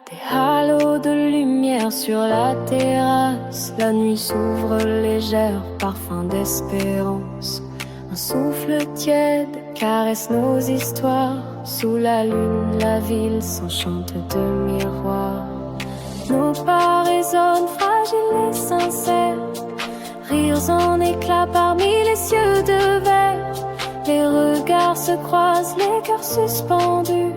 Des halos de lumière sur la terrasse. La nuit s'ouvre légère, parfum d'espérance. Un souffle tiède caresse nos histoires. Sous la lune, la ville s'enchante de miroirs. Nos pas résonnent fragiles et sincères. Rires en éclats parmi les cieux de verre. Les regards se croisent, les cœurs suspendus.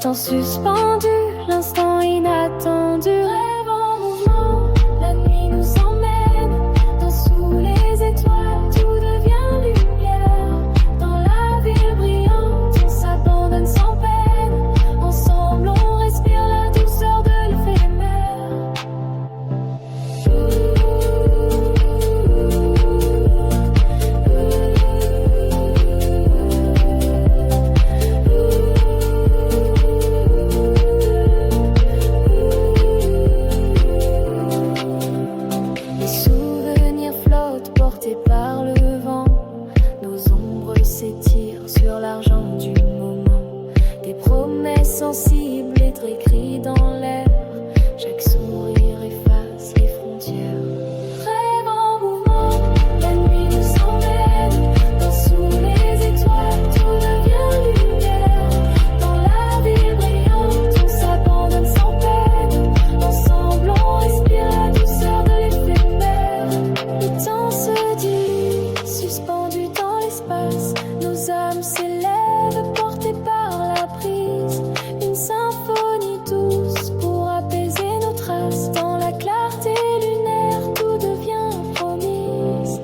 Temps suspendu, l'instant inattendu. Rêve en mouvement, la nuit nous emmène. Dans sous les étoiles, tout devient lumière. Dans la ville brillante, on s'abandonne sans peine. Ensemble, on respire la douceur de l'éphémère. Les souvenirs flottent portés par le vent. Nos ombres s'étirent sur l'argent du moment. Des promesses sensibles écrites dans l'air. Chaque sourire efface les frontières. Rêve en mouvement, la nuit nous emmène. Dans sous les étoiles, tout devient lumière. Dans la ville brillante, on s'abandonne sans peine. Ensemble, on respire la douceur de l'éphémère. Le temps se dilue, suspendu dans l'espace. Nos âmes s'élèvent, portées par la brise. Une symphonie douce pour apaiser nos traces. Dans la clarté lunaire, tout devient promise.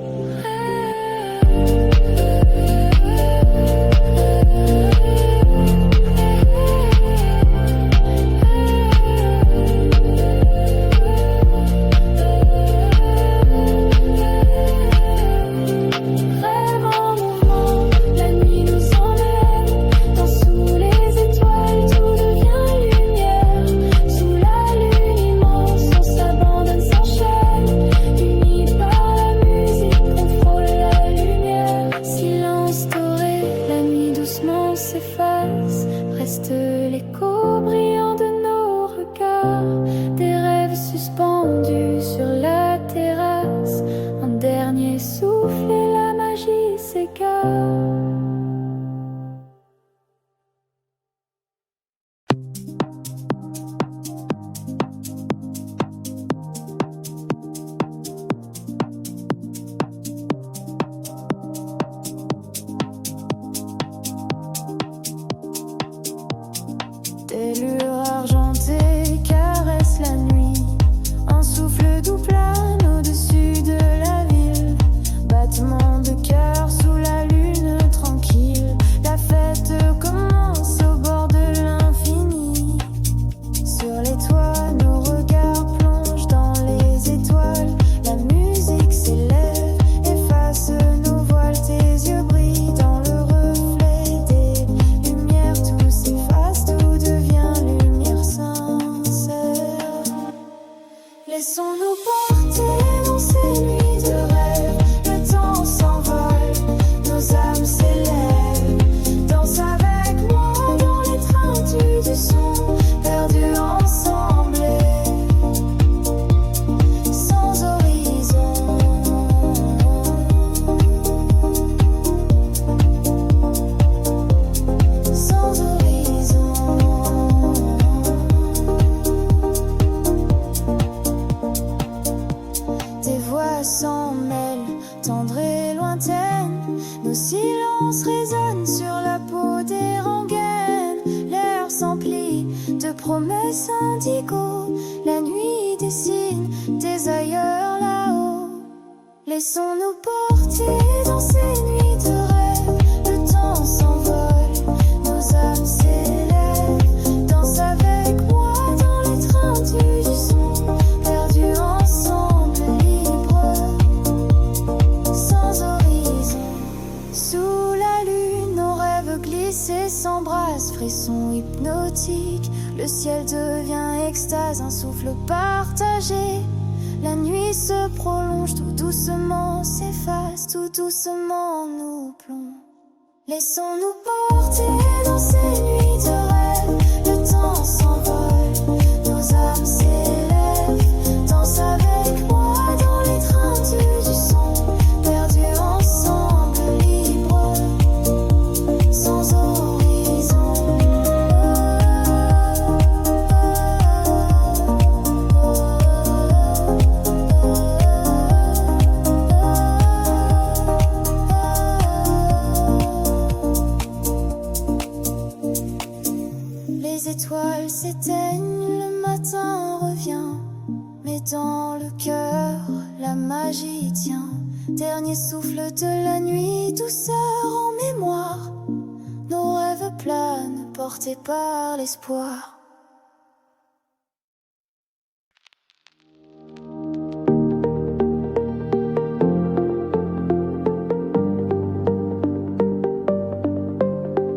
Rêve en mouvement, la nuit nous emmène. Dans sous les étoiles, tout devient lumière. Sous la lune immense, on s'abandonne sans chaîne. Unis par la musique, on frôle la lumière. Silence doré, la nuit doucement s'efface. Reste l'écho brillant de nos regards. Des rêves suspendus sur la terrasse. Un dernier souffle et la magie s'égare. Des lueurs argentées caressent la nuit. Un souffle doux plane au-dessus de la ville. Battement de cœur sous la lune tranquille. La fête commence au bord de l'infini. Sur les toits, nos regards plongent dans les étoiles. La musique s'élève, efface nos voiles. Tes yeux brillent dans le reflet des lumières. Tout s'efface, tout devient lumière sincère. Laissons-nous porter dans ces nuits de rêve. Le temps s'envole, nos âmes s'élèvent. Danse avec moi dans l'étreinte du son. Perdus ensemble et sans horizon. Sans horizon. Tes voix s'en mêlent, tendres et lointaines. Nos silences résonnent sur la peau des rengaines. L'air s'emplit de promesses indigo. La nuit dessine des ailleurs là-haut. Laissons-nous porter dans ces nuits de rêve. Le temps s'envole, nos âmes s'élèvent. Danse avec moi dans l'étreinte du son. Perdus ensemble, libres, sans horizon. Sous la lune, nos rêves glissés s'embrassent. Frissons hypnotiques, le ciel devient extase. Un souffle partagé. La nuit se prolonge, tout doucement s'efface. Tout doucement nous plonge. Laissons-nous porter dans ces nuits de rêve. Le temps s'envole. s'éteignent, le matin revient. Mais dans le cœur, la magie tient. Dernier souffle de la nuit, douceur en mémoire. Nos rêves planent, portés par l'espoir.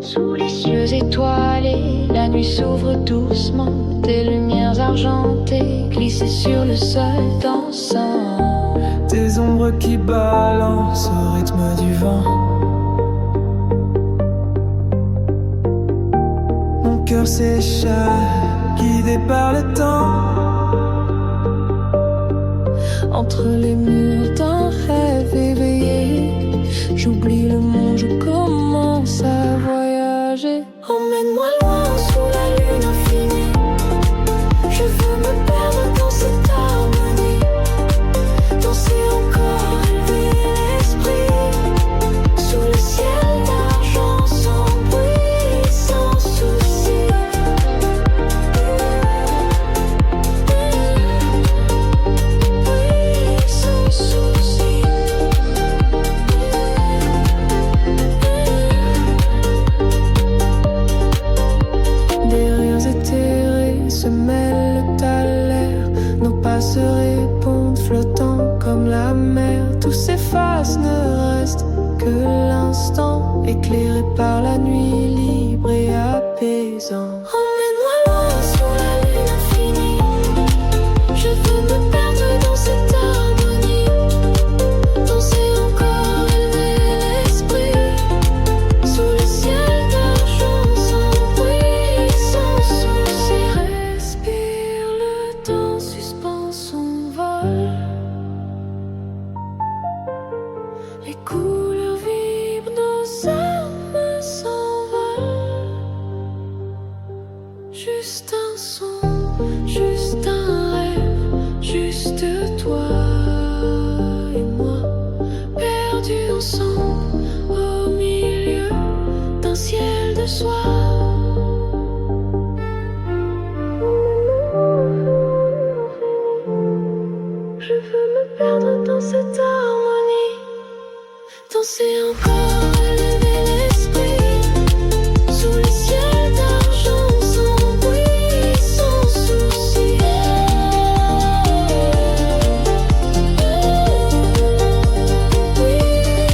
Sous les cieux étoilés, la nuit s'ouvre doucement. Des lumières argentées glissées sur le sol dansant. Des ombres qui balancent au rythme du vent. Mon cœur s'échappe, guidé par le temps. Entre les murs d'un rêve éveillé, j'oublie le monde, je commence à voyager. Emmène-moi loin sous la lune infinie. Je veux me perdre dans cette harmonie. Danser encore, élever l'esprit. Sous le ciel d'argent, sans bruit, sans souci. Oui, sans souci. Des rires éthérés se mêlent à l'air. Nos pas se répondent, flottant comme la mer. Tout s'efface, ne reste que l'instant, éclairé par la nuit, libre et apaisant. Emmène-moi loin sous la lune infinie. Je veux me perdre dans cette harmonie. Danser encore, élever l'esprit. Sous le ciel d'argent, sans bruit, sans souci. Respire, le temps suspend son vol. Les couleurs vibrent, nos âmes s'envolent. Juste un son, juste un rêve, juste toi et moi, perdus ensemble au milieu d'un ciel de soie. Je veux me perdre dans cette harmonie. Danser encore, élever l'esprit. Sous le ciel d'argent, sans bruit, sans souci. Oui,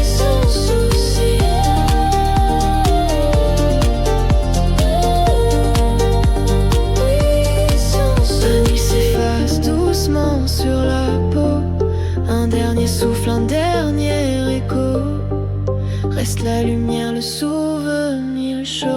sans souci. Oui, sans souci. La nuit s'efface doucement sur la peau. Un dernier souffle, un dernier écho. Reste la lumière, le souvenir chaud.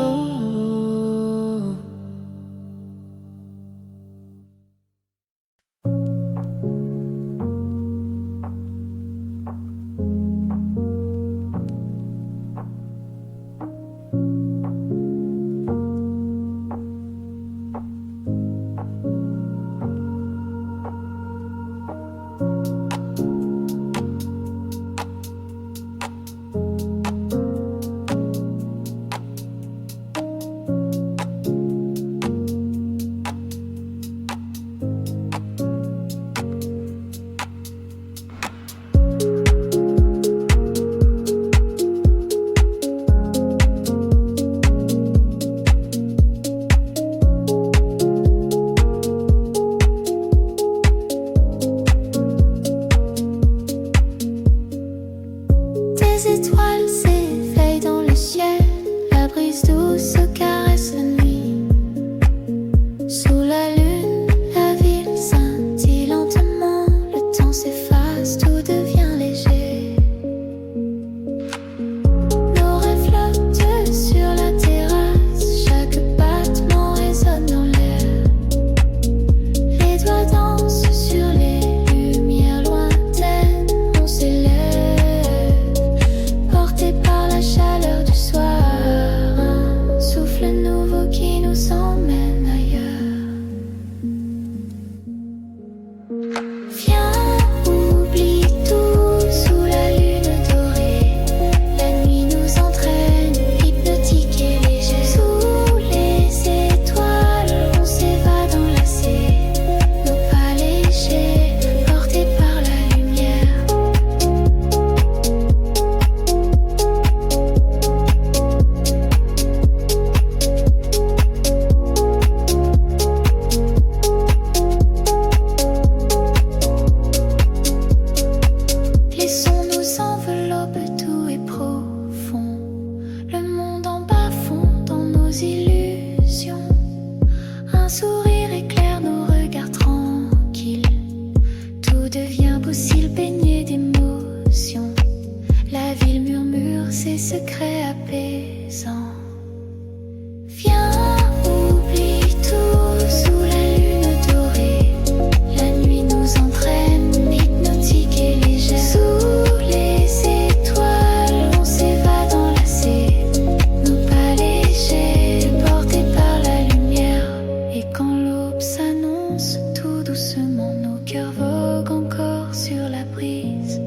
danse tout doucement, nos cœurs voguent encore sur la brise.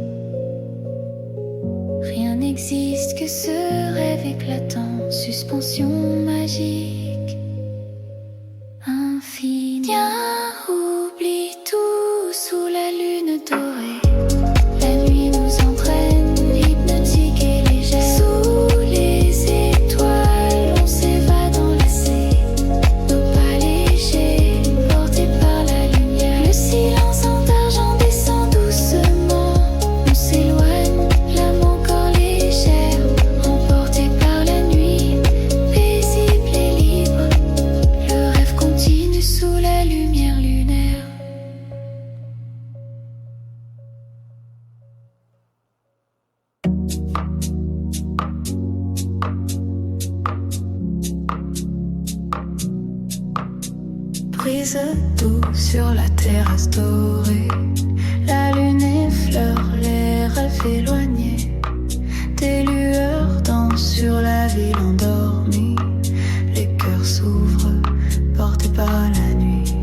Rien n'existe que ce rêve éclatant, suspension magique, infinie. Viens, oublie tout sous la lune dorée. La nuit nous entraîne, hypnotique et légère. Sous les étoiles, on s'évade enlacés. Nos pas légers, portés par la lumière. Le silence en d'argent descend doucement. On s'éloigne, l'âme encore légère, emportée par la nuit, paisible et libre. Le rêve continue sous la lumière lunaire. Brise tout sur la terrasse dorée. La lune effleure les rêves éloignés. Des lueurs dansent sur la ville endormie. Les cœurs s'ouvrent, portés par la nuit.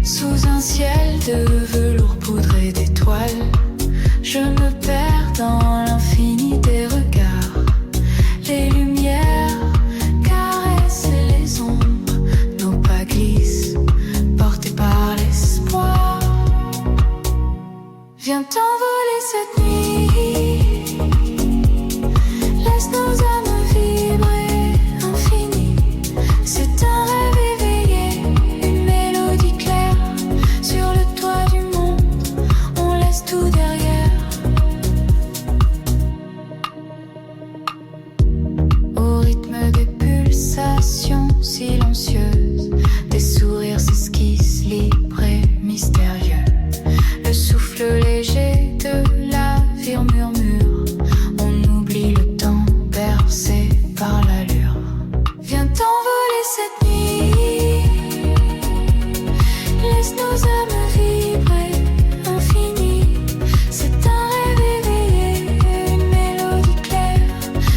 Sous un ciel de velours poudré d'étoiles, je me perds dans l'infini des regards. Les lumières caressent les ombres, nos pas glissent, portés par l'espoir. Viens t'envoler cette nuit, laisse nos âmes vibrer infinies. C'est un rêve éveillé, une mélodie claire. Sur le toit du monde, on laisse tout derrière. Au rythme des pulsations silencieuses, des sourires s'esquissent, libres et mystérieux. Le souffle léger de la vie murmure. On oublie le temps bercé par l'allure. Viens t'envoler cette nuit, laisse nos âmes vibrer infinies. C'est un rêve éveillé, une mélodie claire.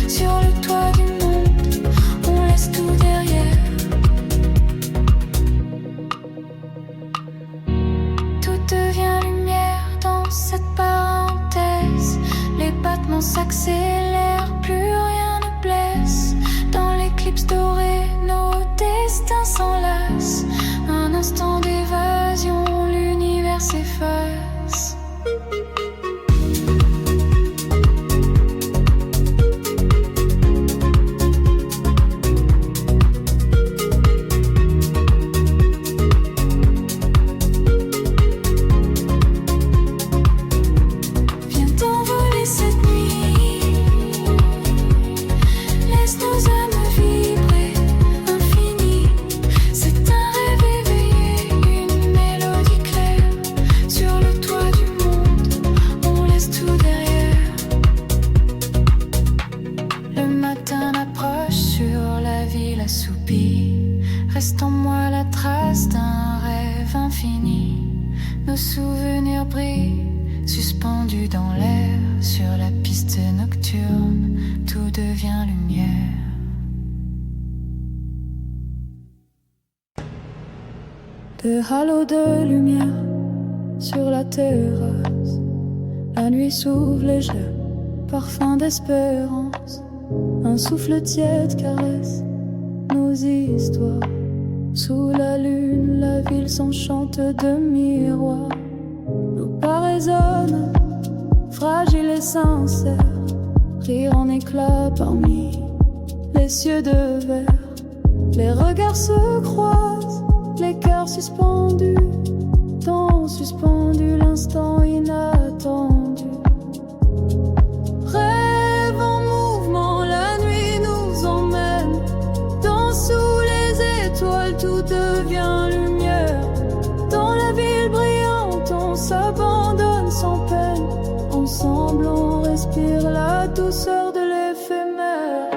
Sur le toit du monde, on laisse tout derrière. Tout devient lumière dans cette parenthèse. Les battements s'accélèrent, plus rien ne blesse. Dans l'éclipse dorée, nos destins s'enlacent. Un instant d'évasion, l'univers s'efface. Viens t'envoler cette nuit, laisse nos âmes vibrer infinies. C'est un rêve éveillé, une mélodie claire. Sur le toit du monde, on laisse tout derrière. Le matin approche, sur la ville assoupie. Reste en moi la trace d'un rêve infini. Nos souvenirs brillent, suspendus dans l'air. Sur la piste nocturne, tout devient lumière. Des halos de lumière sur la terrasse. La nuit s'ouvre légère, parfum d'espérance. Un souffle tiède caresse nos histoires. Sous la lune, la ville s'enchante de miroirs. Nos pas résonnent, fragiles et sincères. Rire en éclats parmi les cieux de verre. Les regards se croisent, les cœurs suspendus. Temps suspendu, l'instant inattendu. Rêve en mouvement, la nuit nous emmène. Dans sous les étoiles, tout devient lumière. Dans la ville brillante, on s'abandonne sans peine. Ensemble, on respire la douceur de l'éphémère.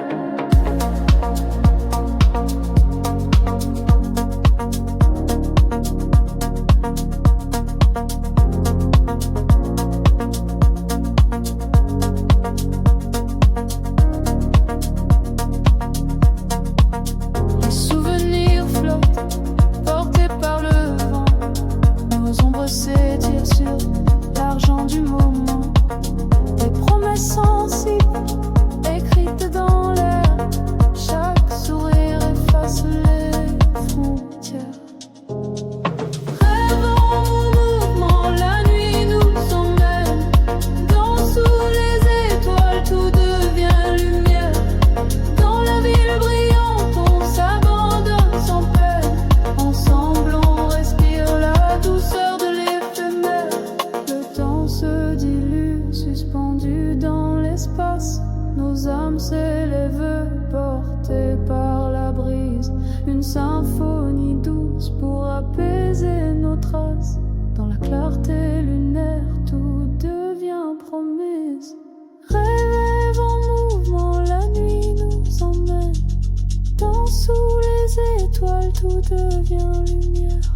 l'espace. Nos âmes s'élèvent, portées par la brise. Une symphonie douce pour apaiser nos traces. Dans la clarté lunaire, tout devient promesse. Rêve en mouvement, la nuit nous emmène. Dans sous les étoiles, tout devient lumière.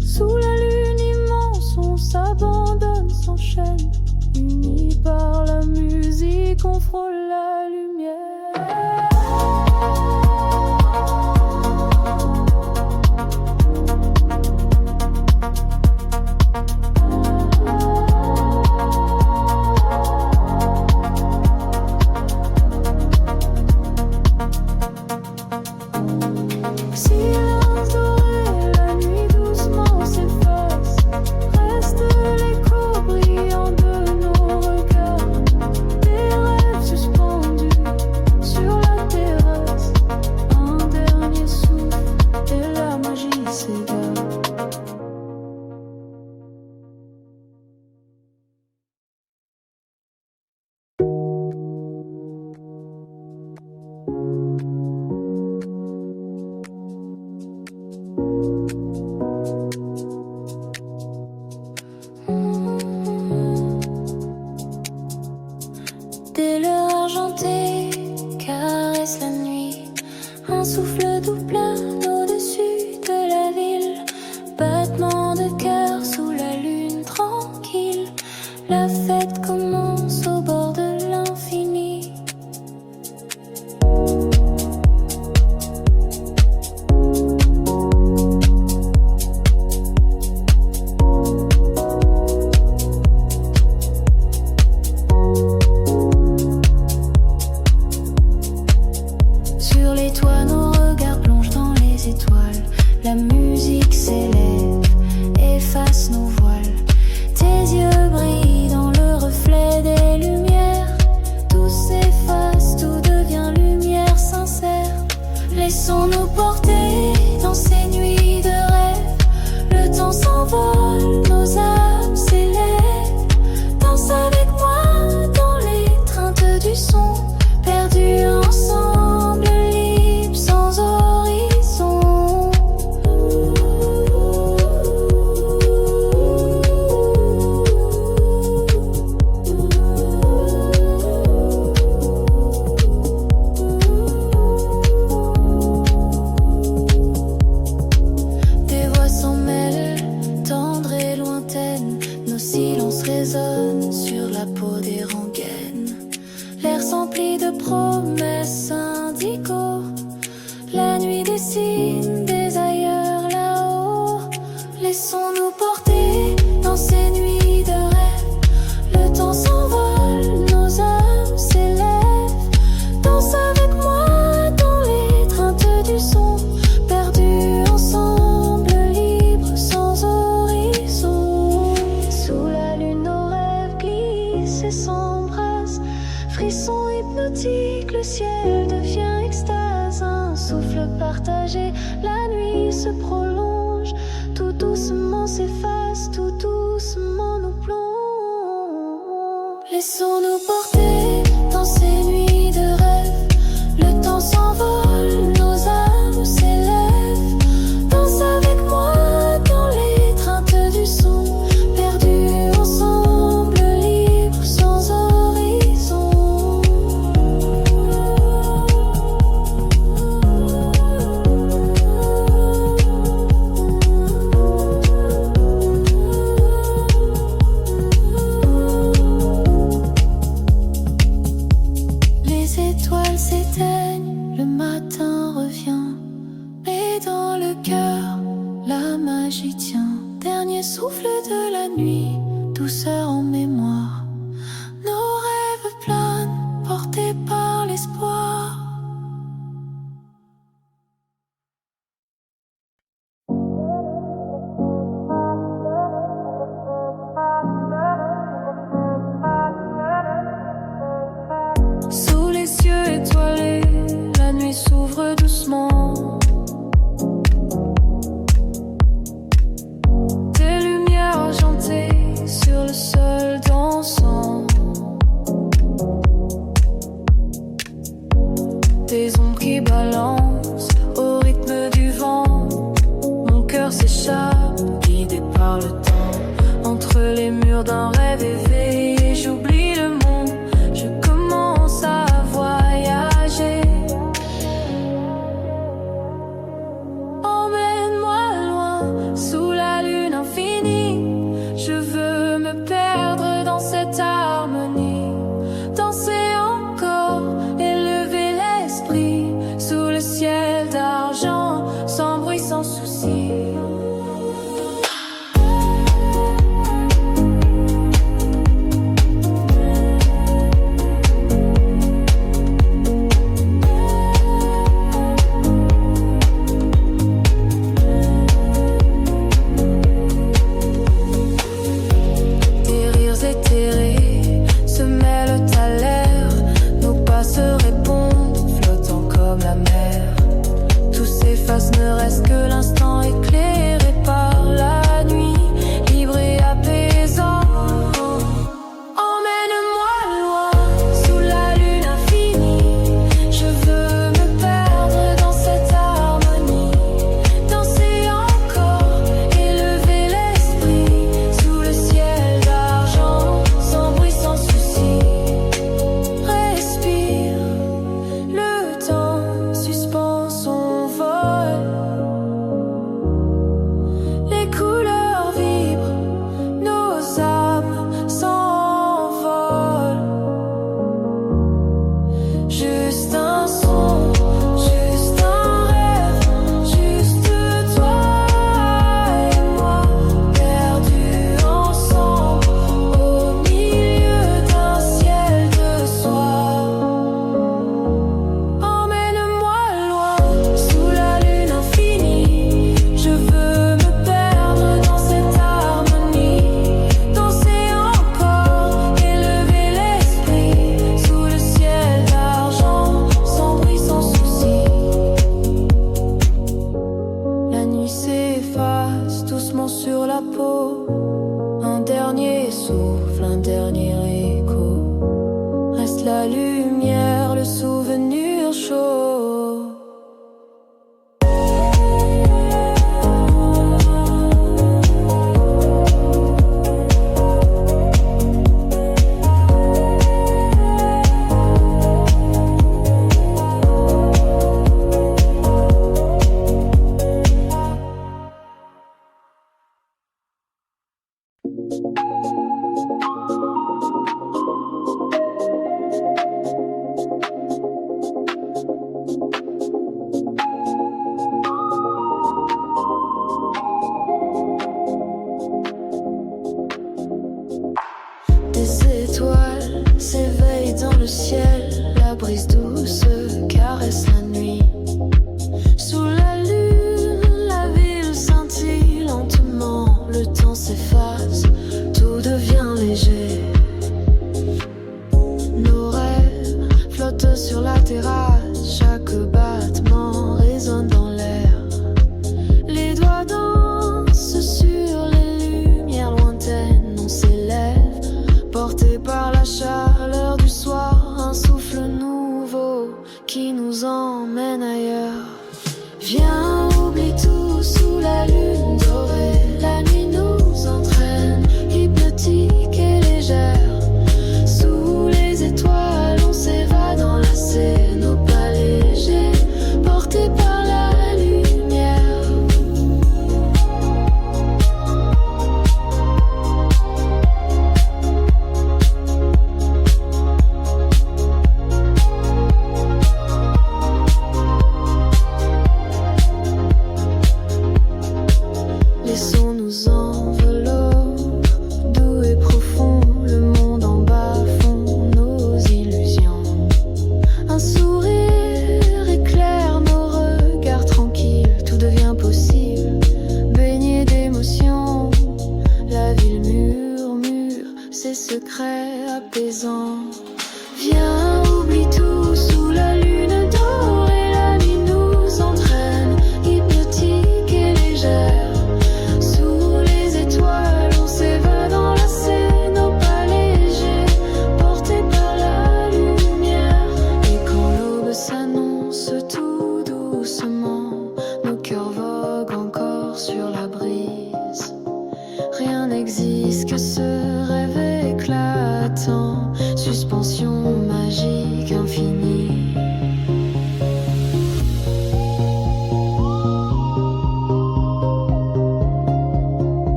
Sous la lune immense, on s'abandonne, s'enchaîne. Unis par la musique, on frôle la lumière. Silence doré, la nuit doucement s'efface. Reste l'écho brillant de nos regards. Des rêves suspendus sur la terrasse. Un dernier souffle et la magie s'égare. Des leurres argentées caressent la nuit. Un souffle doux plane au-dessus de la ville. Battement de cœur sous la lune tranquille. La fête commence au bord de l'infini. Sur les toits, nos regards plongent dans les étoiles. La musique s'élève, efface nos voiles. Tes yeux brillent dans le reflet des lumières. Tout s'efface, tout devient lumière sincère. Laissons-nous porter dans ces nuits de rêve. Le temps s'envole, nos âmes s'élèvent. Danse avec moi dans l'étreinte du son. Perdus ensemble, libres sans horizon. Des voix s'en mêlent, tendres et lointaines. Nos silences résonnent sur la peau des rengaines. L'air s'emplit de promesses indigo. La nuit dessine des ailleurs là-haut. Laissons-nous porter dans ces nuits de rêve. Le temps s'envole, nos âmes s'élèvent. Danse avec moi dans l'étreinte du son. Perdus ensemble, libres sans horizon. Sous la lune, nos rêves glissent et s'embrassent. Frisson hypnotique, le ciel devient extase. Un souffle partagé, la nuit se prolonge. Tout doucement s'efface, tout doucement nous plonge. Laissons-nous porter dans ces nuits de rêve. Le temps s'envole, nos âmes s'élèvent. Danse avec moi dans l'étreinte du son. Perdus ensemble, libres sans horizon. Les étoiles s'éteignent, le matin revient. Mais dans le cœur, la magie tient. Dernier souffle de la nuit, douceur en mémoire. Nos rêves planent, portés par l'espoir. Sous les cieux étoilés, la nuit s'ouvre doucement. Des lumières argentées sur le sol dansant. des ombres qui balancent au rythme du vent. Mon cœur s'échappe, guidé par le temps. Entre les murs d'un rêve éveillé, j'oublie le monde, je commence à voyager. Emmène-moi loin, sous la lune infinie. Je veux me perdre dans cette harmonie. Danser encore, élever l'esprit sous le ciel d'argent, sans bruit, sans souci. Ne reste que l'instant éclairé par la nuit, libre et apaisant. Emmène-moi loin, sous la lune infinie. Je veux me perdre dans cette harmonie. Danser encore, élever l'esprit sous le ciel d'argent, sans bruit, sans souci. Respire, le temps suspend son vol. Sur la peau, un dernier souffle, un dernier écho. Reste la lumière, le souvenir chaud. Des étoiles s'éveillent dans le ciel, la brise douce caresse la nuit. Sous la lune, la ville scintille lentement, le temps s'efface, tout devient léger. Nos rêves flottent sur la terrasse, chaque battement résonne dans l'air. Les doigts dansent sur les lumières lointaines, on s'élève, porté par la chaleur du soir, un souffle nouveau qui nous emmène ailleurs. Viens, oublie tout sous la lune dorée, la nuit nous entraîne, hypnotique et légère. Sous les étoiles, on s'évade enlacés, nos pas légers, portés par la lumière.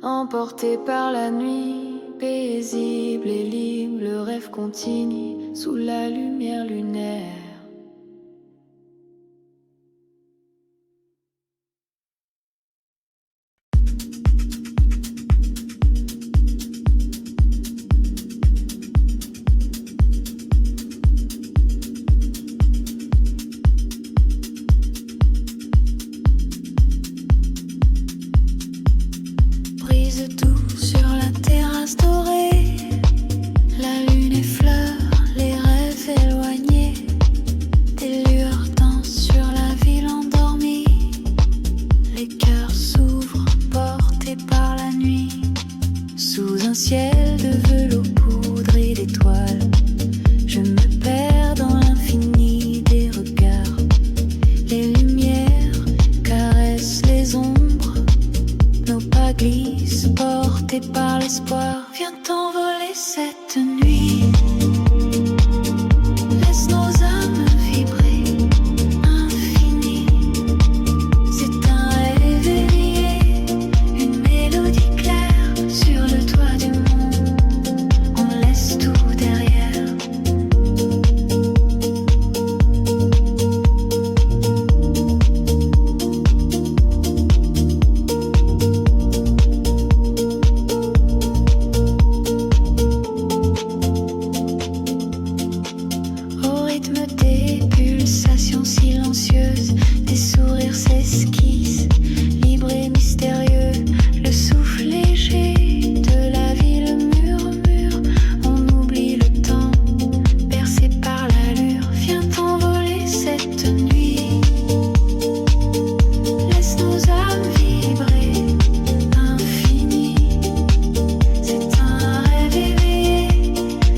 emporté par la nuit, paisible et libre, le rêve continue sous la lumière lunaire. Brise douce sur la terrasse dorée, la lune effleure les rêves éloignés. Des lueurs dansent sur la ville endormie, les cœurs s'ouvrent, portés par la nuit. Sous un ciel de velours poudré d'étoiles, je me perds dans l'infini des regards. Les lumières caressent les ombres, nos pas glissent, portés par l'espoir. Viens t'envoler cette nuit, laisse nos âmes vibrer, infinies. C'est un rêve éveillé, une mélodie claire sur le toit du monde. On laisse tout derrière. Au rythme des pulsations silencieuses, des sourires s'esquissent, libres et mystérieux. Le souffle léger de la ville murmure, on oublie le temps, bercé par l'allure. Viens t'envoler cette nuit, laisse nos âmes vibrer, infinies. C'est un rêve éveillé,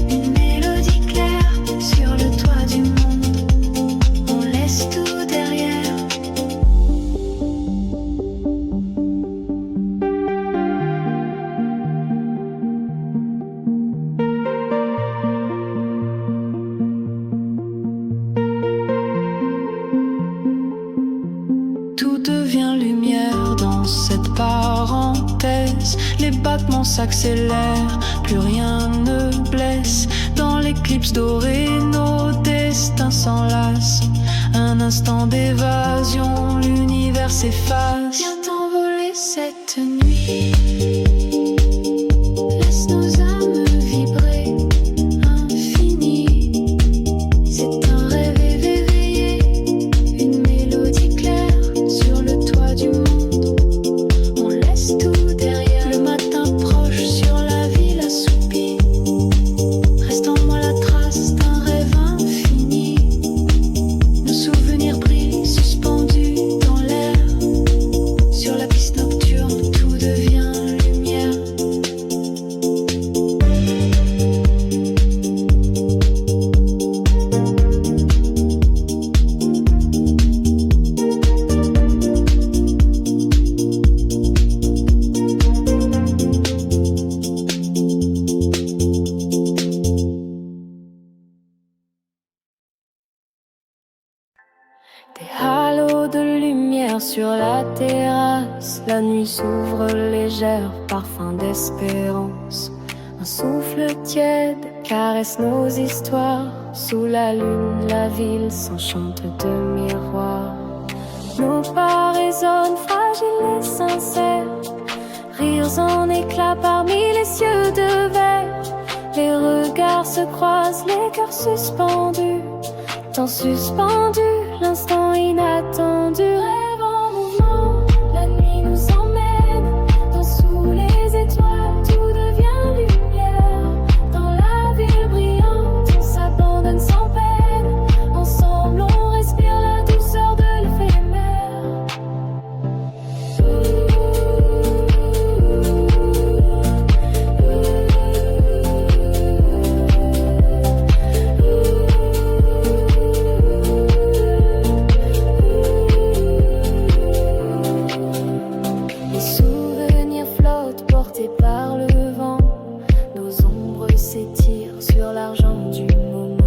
une mélodie claire sur le toit du monde. On laisse tout derrière. Tout devient lumière dans cette parenthèse. Les battements s'accélèrent, plus rien ne blesse. Dans l'éclipse dorée, nos destins s'enlacent. Un instant d'évasion, l'univers s'efface. Viens t'envoler cette nuit, laisse nos âmes vibrer, infinies. C'est un rêve éveillé, une mélodie claire sur le toit du monde. On laisse tout derrière. Le matin proche sur la ville assoupie, reste en moi la trace d'un rêve infini. Nos souvenirs brillent suspendus dans l'air. Sur la piste nocturne, tout devient lumière. Des halos de lumière sur la terrasse, la nuit s'ouvre légère, parfum d'espérance. Un souffle tiède caresse nos histoires. Sous la lune, la ville s'enchante de miroirs. Nos pas résonnent fragiles et sincères, rires en éclats parmi les cieux de verre. Les regards se croisent, les cœurs suspendus, temps suspendu, l'instant inattendu. Rêve en mouvement, la nuit nous emmène, dans sous les étoiles, tout devient lumière. Dans la ville brillante, on s'abandonne sans peine. Ensemble on respire la douceur de l'éphémère. Les souvenirs flottent portés par le vent. Nos ombres s'étirent sur l'argent du moment.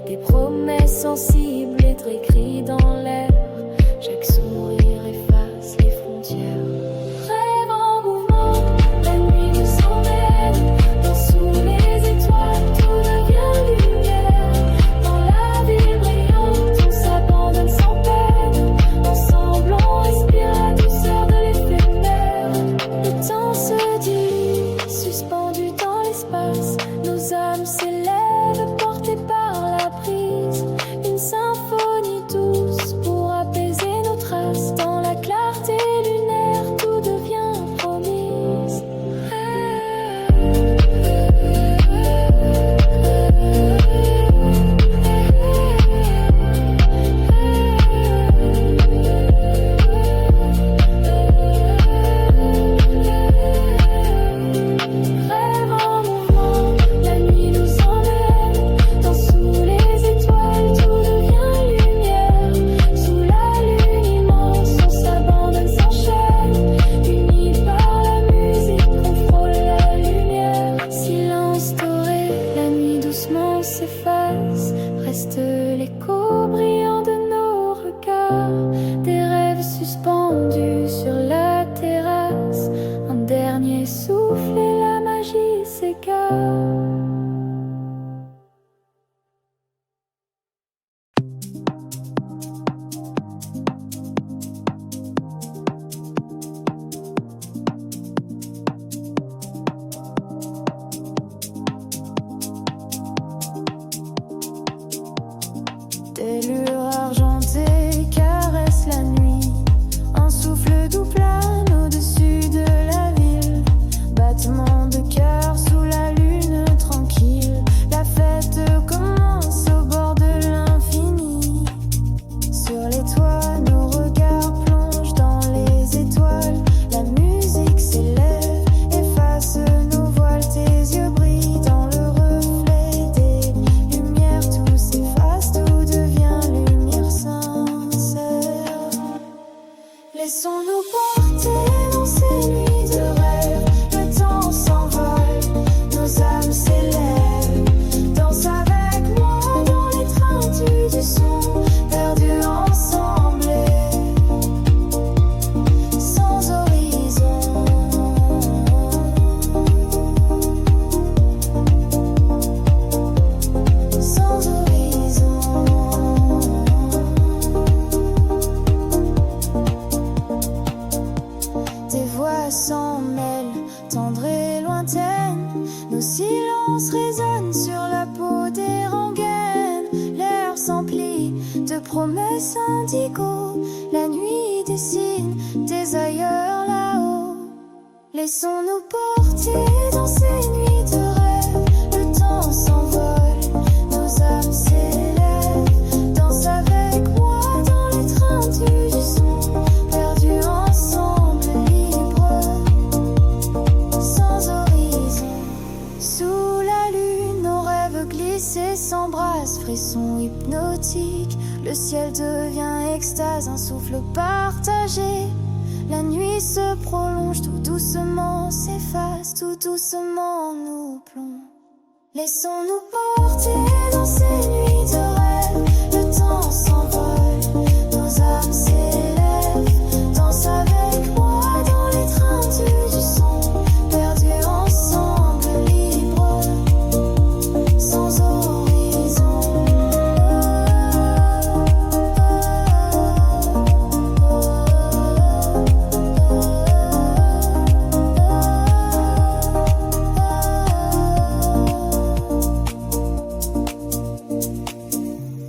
Des promesses sensibles écrites dans l'air. Chaque sourire efface les frontières. Rêve en mouvement, suspendus dans l'espace. Nos âmes s'élèvent, portées par la brise. Une symphonie douce pour apaiser nos traces. Dans la clarté lunaire, tout devient promise. Reste l'écho brillant de nos regards, des rêves suspendus sur la terrasse. Un dernier souffle et la magie s'égare. Des lueurs argentées caressent la nuit. Un souffle doux plane au-dessus de la ville. Battement de cœur sous la lune tranquille. La fête commence au bord de l'infini. Sur les toits, nos regards plongent dans les étoiles. La musique s'élève, efface nos voiles. Tes yeux brillent dans le reflet des lumières. Tout s'efface, tout devient lumière sincère. Laissons-nous porter dans ces nuits de rêve. Le temps s'envole, nos âmes s'élèvent. Danse avec moi dans l'étreinte du son, perdus ensemble et sans horizon. Sans horizon. Tes voix s'en mêlent, tendres et lointaines. Nos silences résonnent sur la peau des rengaines. L'air s'emplit de promesses indigo. La nuit dessine des ailleurs là-haut. Laissons-nous porter dans ces nuits de rêve. Le temps s'envole, nos âmes s'élèvent. Danse avec moi dans l'étreinte du son, perdus ensemble, libres, sans horizon. Sous la lune, nos rêves glissés s'embrassent, frissons hypnotiques. Le ciel devient extase, un souffle partagé. La nuit se prolonge, tout doucement s'efface, tout doucement nous plonge. Laissons-nous porter dans ces nuits de rêve. Le temps s'envole, nos âmes s'élèvent. Danse avec moi dans l'étreinte du son, perdus ensemble, libres, sans horizon.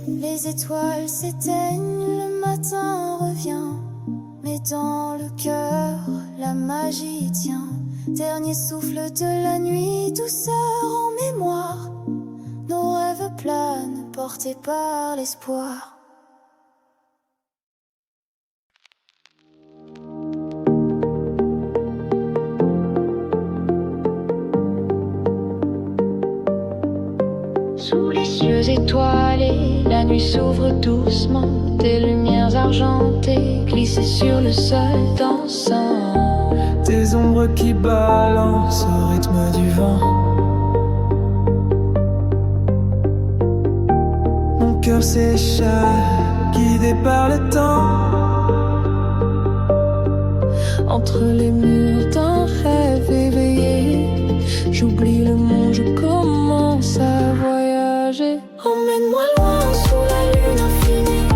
Les étoiles s'éteignent, le matin revient. Mais dans le cœur, la magie tient. Dernier souffle de la nuit, douceur en mémoire. Nos rêves planent, portés par l'espoir. Sous les cieux étoilés, la nuit s'ouvre doucement. Des lumières argentées glissées sur le sol dansant. Des ombres qui balancent au rythme du vent. Mon cœur s'échappe, guidé par le temps. Entre les murs d'un rêve éveillé, j'oublie le monde, je commence à voyager. Emmène-moi loin sous la lune infinie.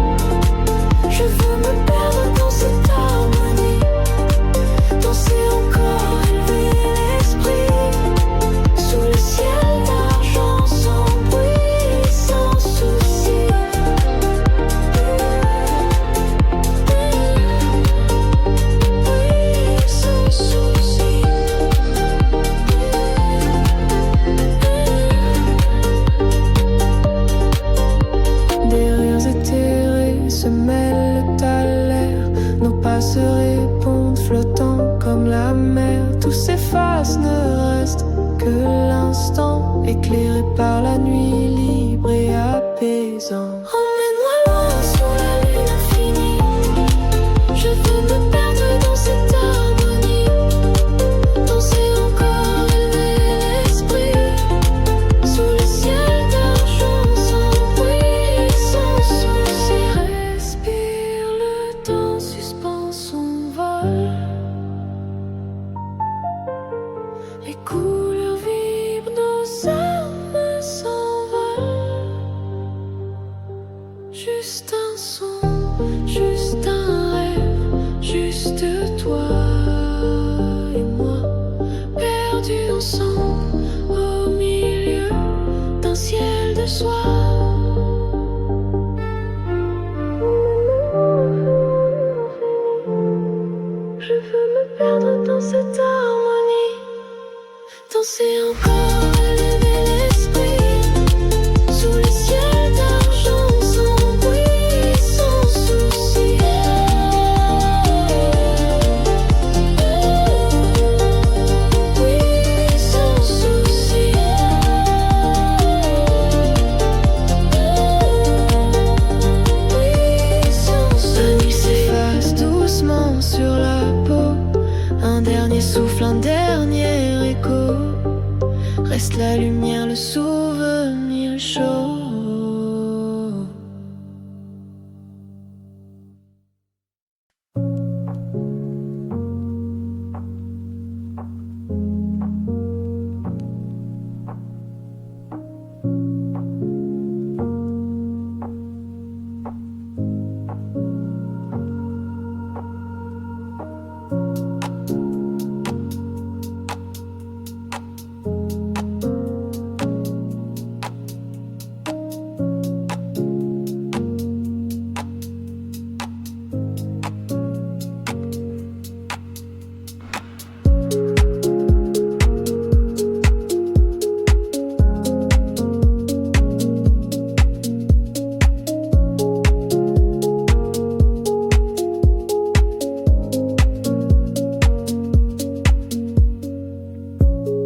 Je veux me perdre dans cette harmonie. Danser encore, élever l'esprit. reste que l'instant, éclairé par la nuit, libre et apaisant. Emmène-moi loin sous la lune infinie. Je veux me perdre dans cette harmonie. Danser encore, élever l'esprit. Sous le ciel d'argent, sans bruit, sans souci. Respire, le temps suspend son vol. Les couleurs vibrent, nos âmes s'envolent. Juste un son, juste un rêve, juste toi et moi, perdus ensemble au milieu d'un ciel de soie. Je veux me perdre dans cette harmonie. Danser encore, élever l'esprit. Sous le ciel d'argent, sans bruit, sans souci. Oui, sans souci. Oui, sans souci. La nuit s'efface doucement sur la peau. Un dernier souffle, un dernier écho. Reste la lumière, le souvenir chaud.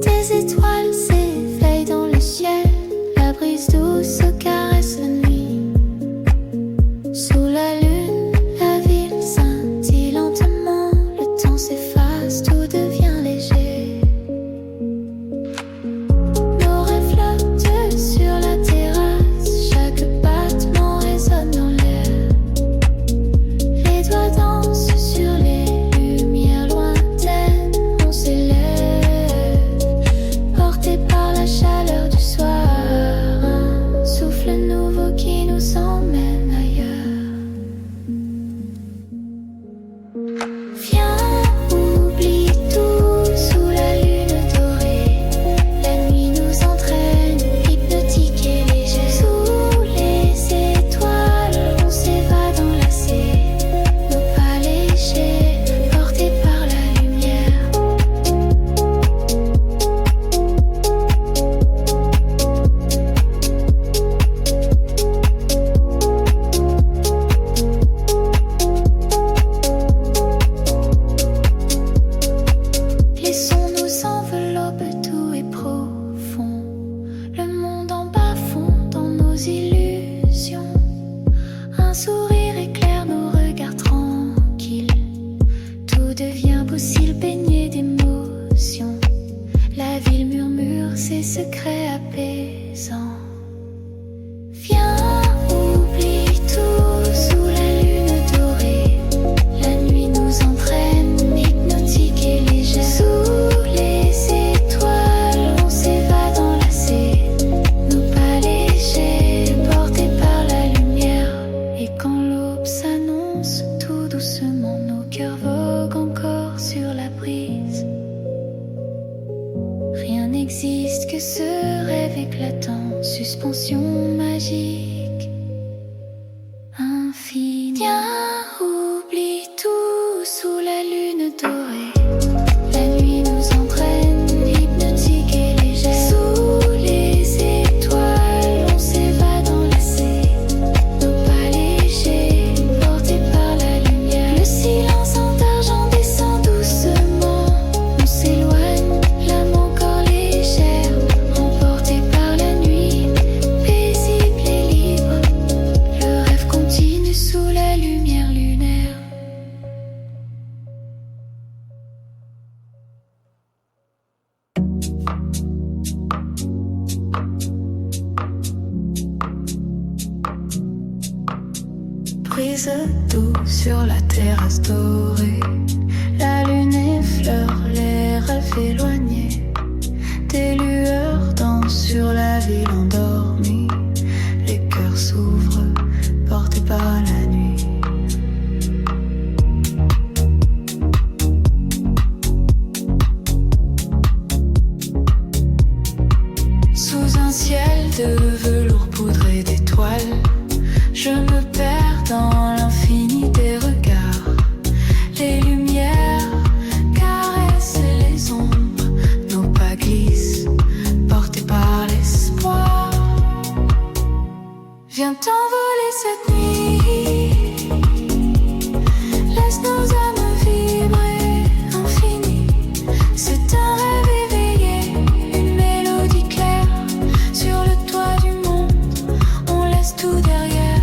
Des étoiles s'éveillent dans le ciel. La brise douce caresse la nuit. Sous la lune, la ville scintille lentement. Le temps s'efface, tout devient léger. Nos rêves flottent sur la terrasse. Chaque battement résonne dans l'air. Les doigts dansent sur les lumières lointaines. On s'élève, porté par la chaleur du soir. Un souffle nouveau qui nous emmène ailleurs. Viens, oublie tout sous la lune dorée. La nuit nous entraîne, hypnotique et léger. Sous les étoiles, on s'évade enlacés. Nos pas légers, portés par la lumière. Les sons nous enveloppent, tout est profond. Le monde en bas fond dans nos illusions. Un sourire éclaire nos regards tranquilles. Tout devient possible, baigné d'émotions. La ville murmure ses secrets apaisants. Viens, oublie tout sous la lune dorée. La nuit nous entraîne, hypnotique et légère. Sous les étoiles, on s'évade enlacés. Nos pas légers, portés par la lumière. Et quand l'aube s'annonce, tout doucement, nos cœurs voguent encore sur la brise. Rien n'existe que ce rêve éclatant, suspension magique, infinie. Viens, oublie tout sous la lune dorée. La nuit nous entraîne, hypnotique et légère. Sous les étoiles, on s'évade enlacés. Nos pas légers, portés par la lumière. Le silence en d'argent descend doucement. On s'éloigne, l'âme encore légère. brise doux sur la terrasse dorée. La lune effleure les rêves éloignés. Des lueurs dansent sur la ville endormie. Les cœurs s'ouvrent, portés par la nuit. Sous un ciel de velours poudré d'étoiles, je me perds dans l'infini des regards. Les lumières caressent les ombres, nos pas glissent, portés par l'espoir. Viens t'envoler cette nuit, laisse nos âmes vibrer infinies. C'est un rêve éveillé, une mélodie claire. Sur le toit du monde, on laisse tout derrière.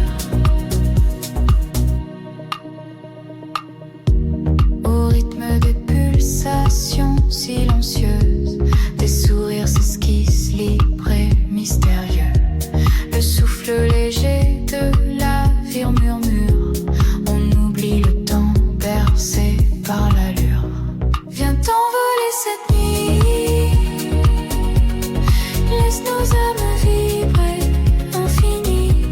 Au rythme des pulsations silencieuses, des sourires s'esquissent libres et mystérieux. Le souffle léger de la vie murmure. On oublie le temps bercé par l'allure. Viens t'envoler cette nuit, laisse nos âmes vibrer infinies.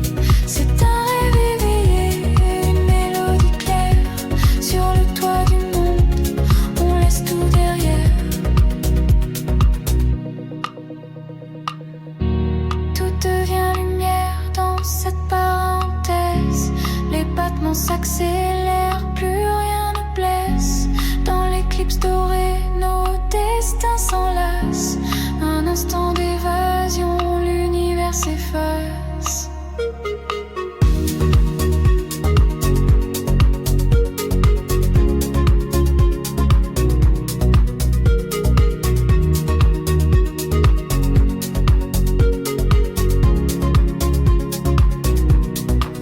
C'est un rêve éveillé, une mélodie claire. Sur le toit du monde, on laisse tout derrière. Tout devient lumière dans cette parenthèse. Les battements s'accélèrent, plus rien ne blesse. Dans l'éclipse dorée, nos destins s'enlacent. Un instant d'évasion, l'univers s'efface.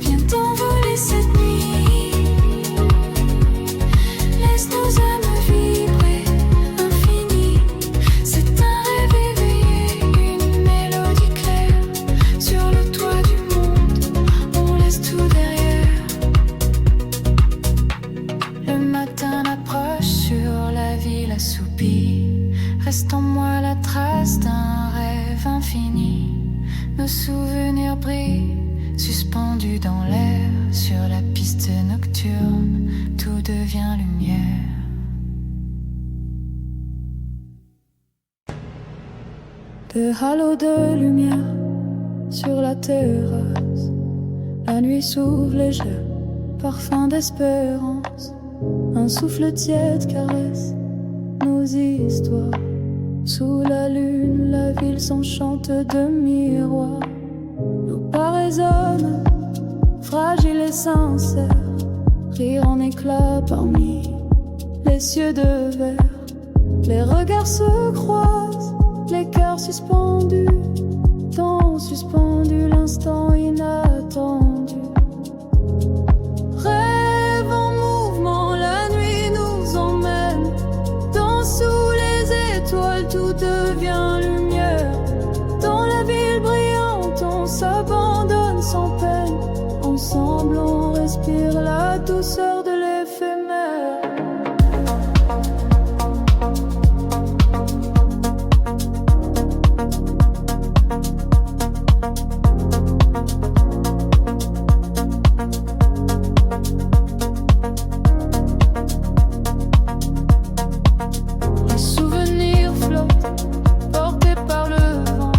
Viens t'envoler cette nuit, laisse nos âmes vibrer infinies. C'est un rêve éveillé, une mélodie claire. Sur le toit du monde, on laisse tout derrière. Le matin approche, sur la ville assoupie. Reste en moi la trace d'un rêve infini. Nos souvenirs brillent, suspendus dans l'air. Sur la piste nocturne, tout devient lumière. Des halos de lumière sur la terrasse. La nuit s'ouvre légère, parfum d'espérance. Un souffle tiède caresse nos histoires. Sous la lune, la ville s'enchante de miroirs. Nos pas résonnent, fragiles et sincères. Rire en éclats parmi les cieux de verre. Les regards se croisent, les cœurs suspendus. Temps suspendu, l'instant inattendu. Rêve en mouvement, la nuit nous emmène. Dans sous les étoiles, tout devient lumière. Dans la ville brillante, on s'abandonne sans peine. Ensemble, on respire la douceur de l'éphémère. Les souvenirs flottent, portés par le vent.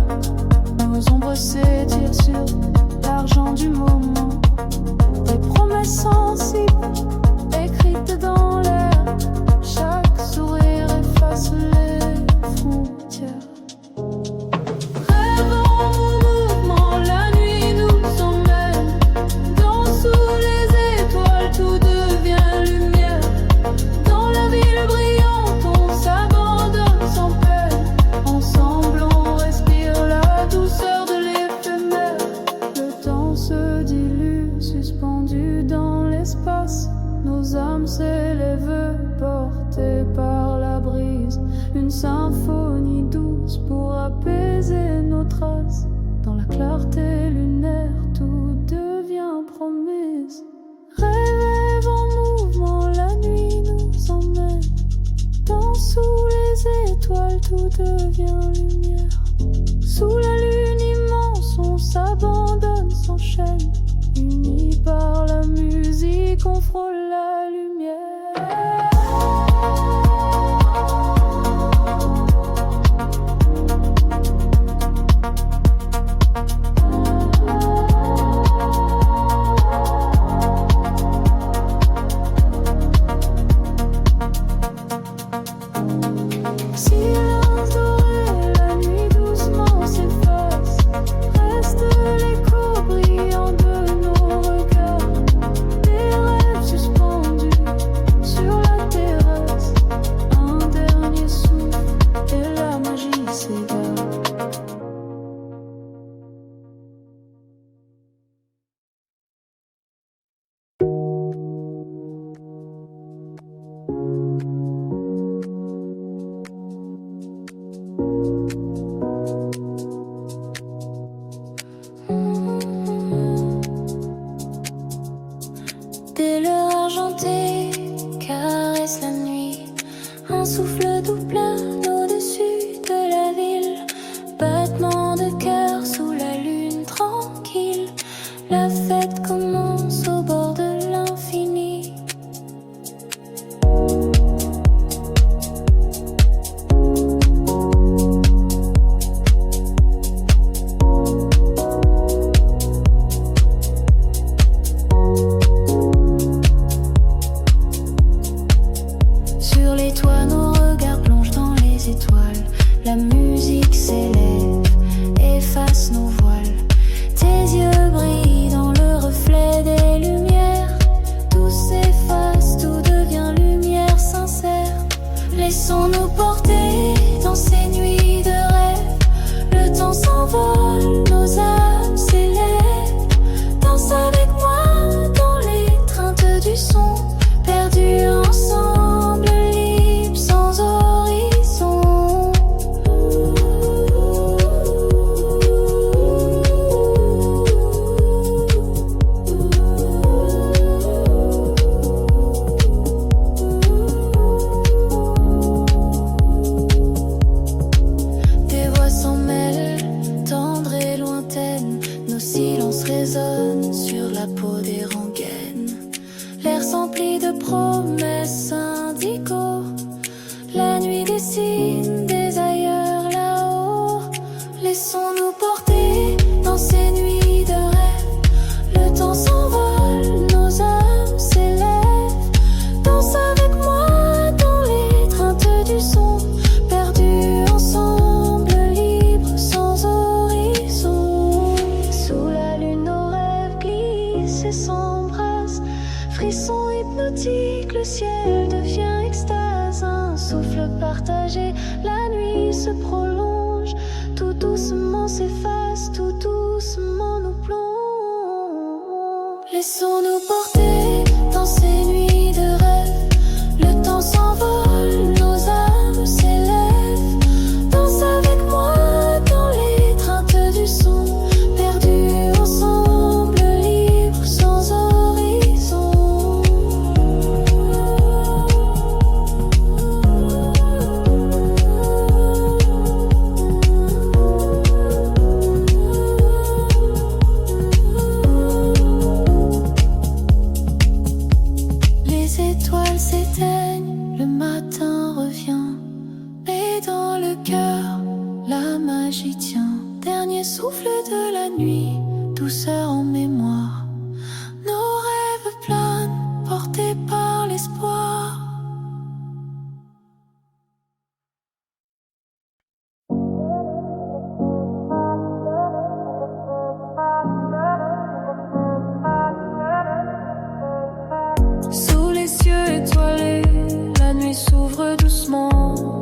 Nos ombres s'étirent sur l'argent du moment. Des promesses sensibles, écrites dans l'air. Chaque sourire efface les frontières. Rêve en mouvement, la nuit nous emmène. Dans sous les étoiles, tout devient lumière. Dans la ville brillante, on s'abandonne sans peine. Ensemble, on respire la douceur de l'éphémère. Le temps se dilue, suspendu dans l'espace. Nos âmes s'élèvent, portées par la brise. Une symphonie douce pour apaiser nos traces. Dans la clarté lunaire, tout devient promesse. Rêve s'emmène. Dans sous les étoiles, tout devient lumière. Sous la lune immense, on s'abandonne, s'enchaîne. Unis par la musique, on frôle la lumière. Silence doré, la nuit doucement s'efface. Reste l'écho brillant de nos regards. Des rêves suspendus sur la terrasse. Un dernier souffle et la magie s'égare. Des lueurs argentées caressent la nuit. Un souffle doux plane au-dessus de la ville. Battement de cœur sous la lune tranquille. La fête commence au bord de l'infini. Sur les toits, nos regards plongent dans les étoiles. La musique s'élève, efface nos voiles. Tes yeux brillent dans le reflet des lumières. Tout s'efface, tout devient lumière sincère. Laissons-nous porter dans ces nuits de rêve. Le temps s'envole, nos âmes s'élèvent. Danse avec moi dans l'étreinte du son. Perdus ensemble, libres sans horizon. Des voix s'en mêlent, tendres et lointaines. Nos silences résonnent sur la peau des rengaines. L'air s'emplit de promesses indigo. La nuit dessine des ailleurs là-haut. Laissons-nous porter dans ces nuits de rêve. Le temps s'envole, nos âmes s'élèvent. Danse avec moi dans l'étreinte du son. Perdus ensemble, libres sans horizon. Sous la lune, nos rêves glissent et s'embrassent. Frisson hypnotique, le ciel devient extase. Un souffle partagé, la nuit se prolonge. Tout doucement s'efface, tout doucement nous plonge. Laissons-nous porter dans ces nuits de rêve. Le temps s'envole, nos âmes s'élèvent. Danse avec moi dans l'étreinte du son. Perdus ensemble, libres sans horizon. Les étoiles s'éteignent, le matin revient. Mais dans le cœur, la magie tient. Dernier souffle de la nuit, douceur en mémoire. Nos rêves planent, portés par l'espoir. Sous les cieux étoilés, la nuit s'ouvre doucement.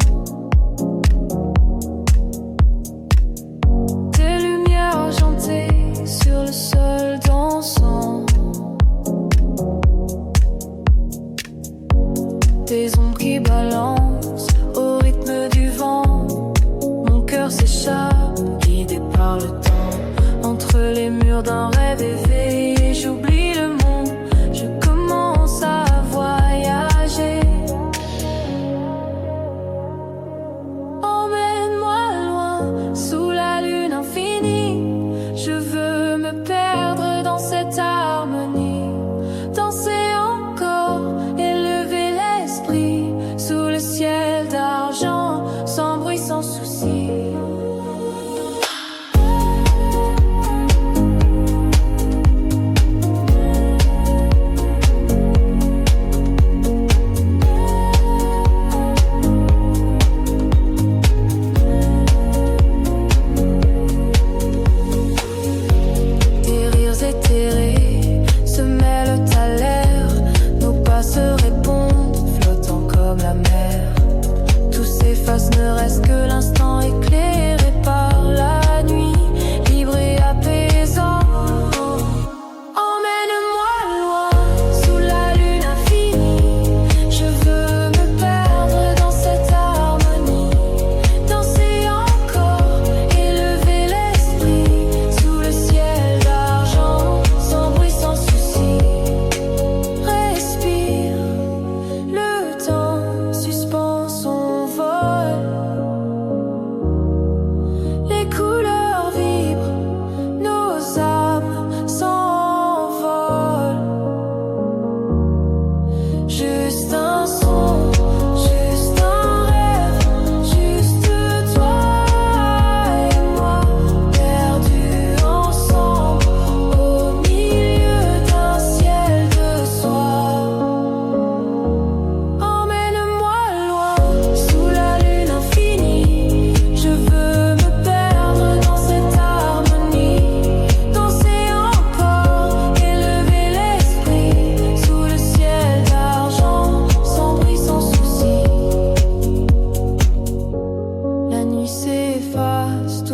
Des lumières argentées sur le sol dansant. Des ombres qui balancent au rythme du vent. Mon cœur s'échappe, guidé par le temps. Entre les murs d'un rêve éveillé, j'oublie le monde. Je commence à voyager.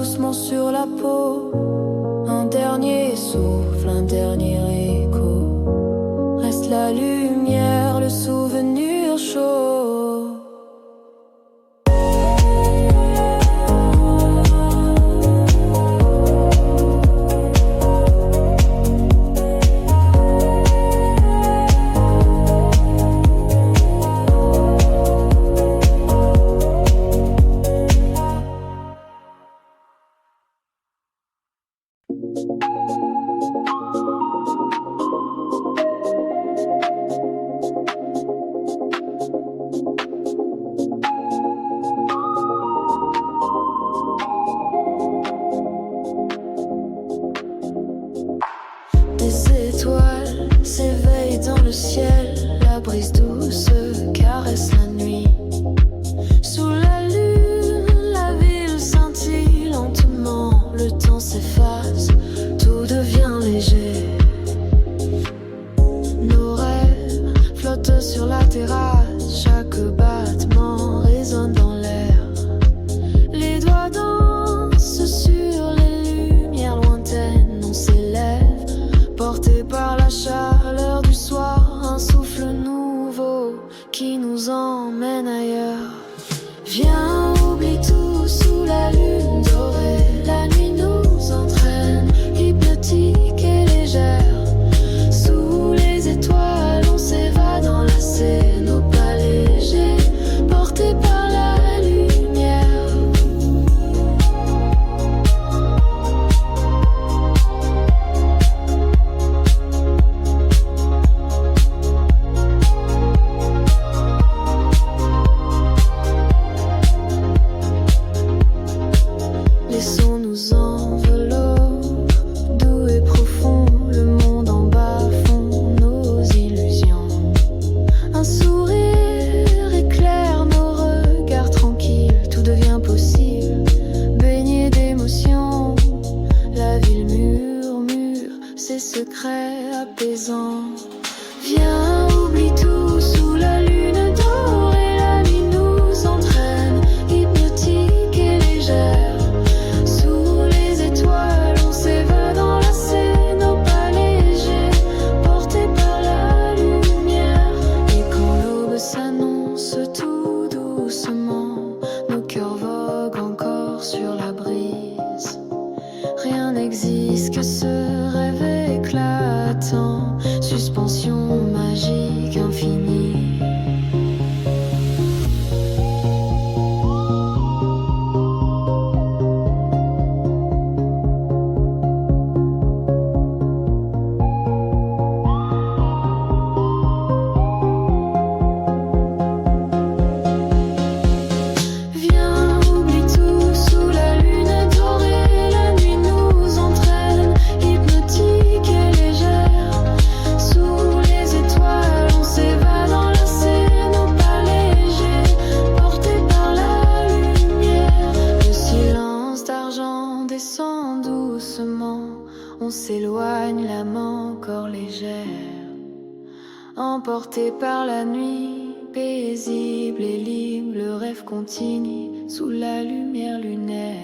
doucement sur la peau. Un dernier souffle, un dernier écho. Reste la lumière, le souvenir chaud. Des étoiles s'éveillent dans le ciel, la brise douce caresse la nuit. Sous la lune, la ville scintille lentement, le temps s'efface, tout devient léger. Nos rêves flottent sur la terrasse, chaque battement résonne dans l'air. Les doigts dansent sur les lumières lointaines, on s'élève, porté par la chaleur du soir, un souffle nouveau qui nous emmène ailleurs. Viens, oublie tout sous la lune dorée, la nuit nous entraîne, hypnotique et légère. Sous les étoiles, on s'évade enlacés, nos pas légers, portés par la lumière. Les sons nous enveloppent, doux et profond, le monde en bas fond nos illusions. Un sourire éclaire nos regards tranquilles, tout devient possible, baigné d'émotions. La ville murmure ses secrets apaisants. Viens, oublie tout sous la lune dorée, la nuit nous entraîne, hypnotique et légère. Sous les étoiles, on s'évade enlacés, nos pas légers, portés par la lumière. Et quand l'aube s'annonce tout doucement, nos cœurs voguent encore sur la brise. Rien n'existe que ce rêve éclatant, suspension magique infinie. Viens, oublie tout sous la lune dorée, la nuit nous entraîne, hypnotique et légère. Sous les étoiles, on s'évade enlacés, nos pas légers, portés par la lumière. Le silence d'argent descend doucement, on s'éloigne, l'âme encore légère. Emporté par la nuit, paisible et libre, le rêve continue sous la lumière lunaire.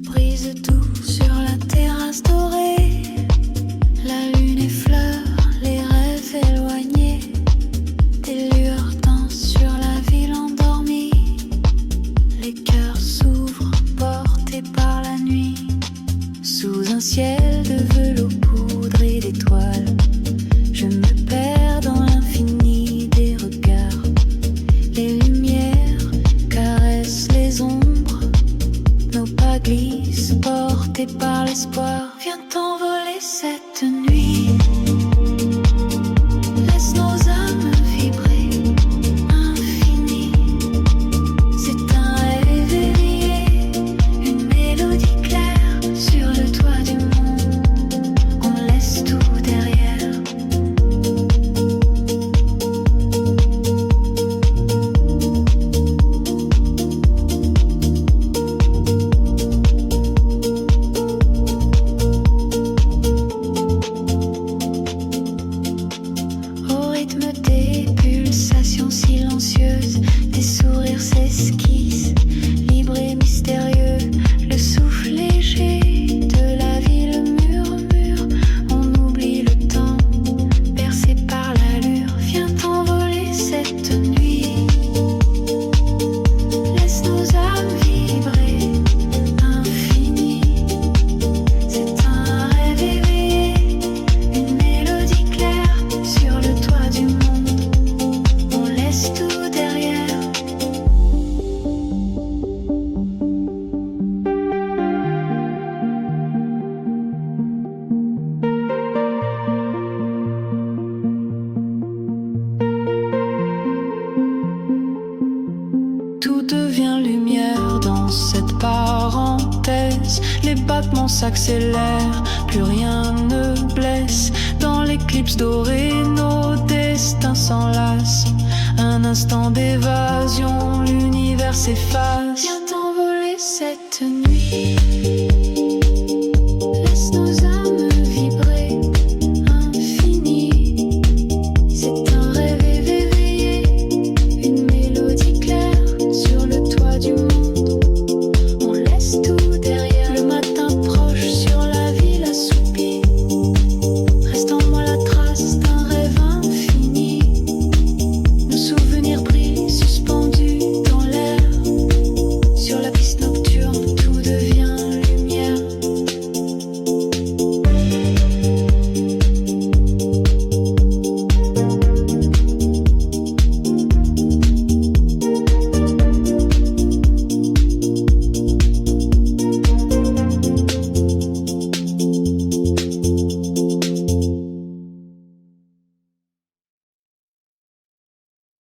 Brise tout sur la terrasse dorée, la lune effleure les rêves éloignés. les battements s'accélèrent, plus rien ne blesse. Dans l'éclipse dorée, nos destins s'enlacent. Un instant d'évasion, l'univers s'efface. Viens t'envoler cette nuit.